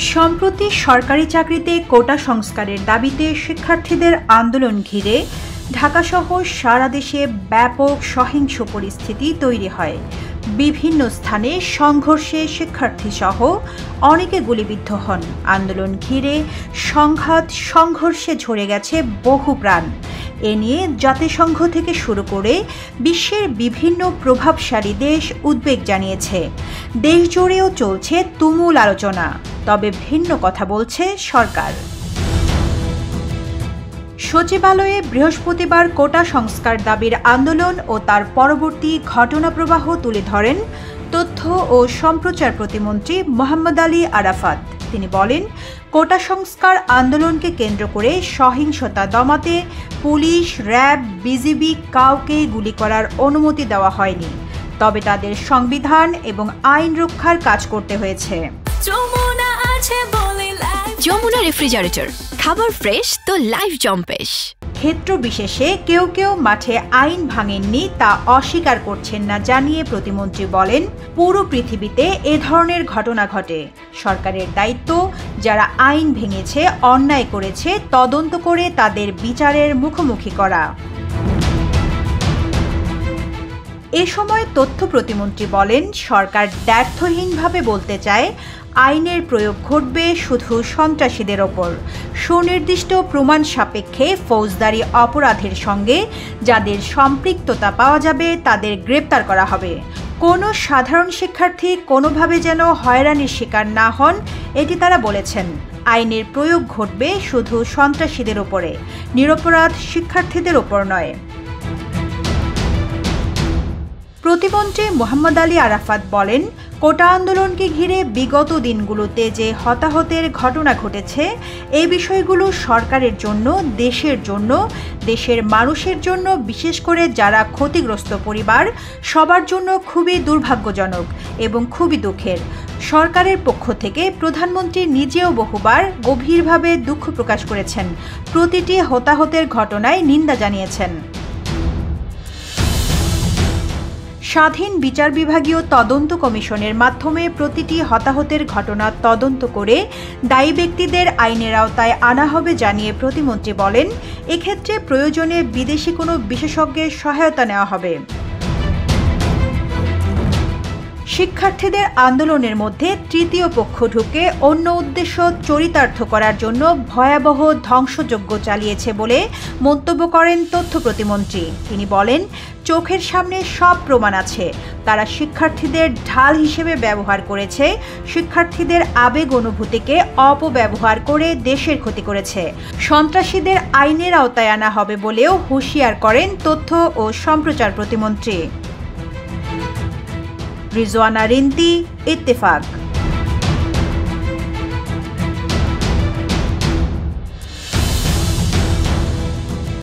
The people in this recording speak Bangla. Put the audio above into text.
সম্প্রতি সরকারি চাকরিতে কোটা সংস্কারের দাবিতে শিক্ষার্থীদের আন্দোলন ঘিরে ঢাকাসহ সারা দেশে ব্যাপক সহিংস পরিস্থিতি তৈরি হয়। বিভিন্ন স্থানে সংঘর্ষে শিক্ষার্থীসহ অনেকে গুলিবিদ্ধ হন। আন্দোলন ঘিরে সংঘর্ষে ঝরে গেছে বহু প্রাণ। এ নিয়ে জাতিসংঘ থেকে শুরু করে বিশ্বের বিভিন্ন প্রভাবশালী দেশ উদ্বেগ জানিয়েছে। দেশজুড়েও চলছে তুমুল আলোচনা, তবে ভিন্ন কথা বলছে সরকার। সচিবালয়ে বৃহস্পতিবার কোটা সংস্কার দাবির আন্দোলন ও তার পরবর্তী ঘটনাপ্রবাহ তুলে ধরেন তথ্য ও সম্প্রচার প্রতিমন্ত্রী মোহাম্মদ আলী আরাফাত। তিনি বলেন, কোটা সংস্কার আন্দোলনকে কেন্দ্র করে সহিংসতা দমাতে পুলিশ, র্যাব, বিজিবি কাউকে গুলি করার অনুমতি দেওয়া হয়নি, তবে তাদের সংবিধান এবং আইন রক্ষার কাজ করতে হয়েছে। যমুনা রেফ্রিজারেটর, খাবার ফ্রেশ তো লাইফ জম্পেশ। ক্ষেত্র বিশেষে কেউ কেউ মাঠে আইন ভাঙেননি তা অস্বীকার করছেন না জানিয়ে প্রতিমন্ত্রী বলেন, পুরো পৃথিবীতে এ ধরনের ঘটনা ঘটে। সরকারের দায়িত্ব যারা আইন ভেঙেছে, অন্যায় করেছে তদন্ত করে তাদের বিচারের মুখোমুখি করা। এ সময় তথ্য প্রতিমন্ত্রী বলেন, সরকার দ্ব্যর্থহীনভাবে বলতে চায় আইনের প্রয়োগ ঘটবে শুধু সন্ত্রাসীদের ওপর। সুনির্দিষ্ট প্রমাণ সাপেক্ষে ফৌজদারি অপরাধের সঙ্গে যাদের সম্পৃক্ততা পাওয়া যাবে তাদের গ্রেপ্তার করা হবে। কোনো সাধারণ শিক্ষার্থী কোনোভাবে যেন হয়রানির শিকার না হন, এটি তারা বলেছেন। আইনের প্রয়োগ ঘটবে শুধু সন্ত্রাসীদের ওপরে, নিরপরাধ শিক্ষার্থীদের ওপর নয়। প্রতিমন্ত্রী মোহাম্মদ আলী আরাফাত বলেন, কোটা আন্দোলনকে ঘিরে বিগত দিনগুলোতে যে হতাহতের ঘটনা ঘটেছে, এই বিষয়গুলো সরকারের জন্য, দেশের মানুষের জন্য, বিশেষ করে যারা ক্ষতিগ্রস্ত পরিবার, সবার জন্য খুবই দুর্ভাগ্যজনক এবং খুবই দুঃখের। সরকারের পক্ষ থেকে প্রধানমন্ত্রী নিজেও বহুবার গভীরভাবে দুঃখ প্রকাশ করেছেন, প্রতিটি হতাহতের ঘটনায় নিন্দা জানিয়েছেন। স্বাধীন বিচার বিভাগীয় তদন্ত কমিশনের মাধ্যমে প্রতিটি হতাহতের ঘটনা তদন্ত করে দায়ী ব্যক্তিদের আইনের আওতায় আনা হবে জানিয়ে প্রতিমন্ত্রী বলেন, এক্ষেত্রে প্রয়োজনে বিদেশি কোনো বিশেষজ্ঞের সহায়তা নেওয়া হবে। শিক্ষার্থীদের আন্দোলনের মধ্যে তৃতীয় পক্ষ ঢুকে অন্য উদ্দেশ্য চরিতার্থ করার জন্য ভয়াবহ ধ্বংসযজ্ঞ চালিয়েছে বলে মন্তব্য করেন তথ্য প্রতিমন্ত্রী। তিনি বলেন, চোখের সামনে সব প্রমাণ আছে। তারা শিক্ষার্থীদের ঢাল হিসেবে ব্যবহার করেছে, শিক্ষার্থীদের আবেগ অনুভূতিকে অপব্যবহার করে দেশের ক্ষতি করেছে। সন্ত্রাসীদের আইনের আওতায় আনা হবে বলেও হুঁশিয়ার করেন তথ্য ও সম্প্রচার প্রতিমন্ত্রী। রিজওয়ানা রিন্তি, ইত্তেফাক।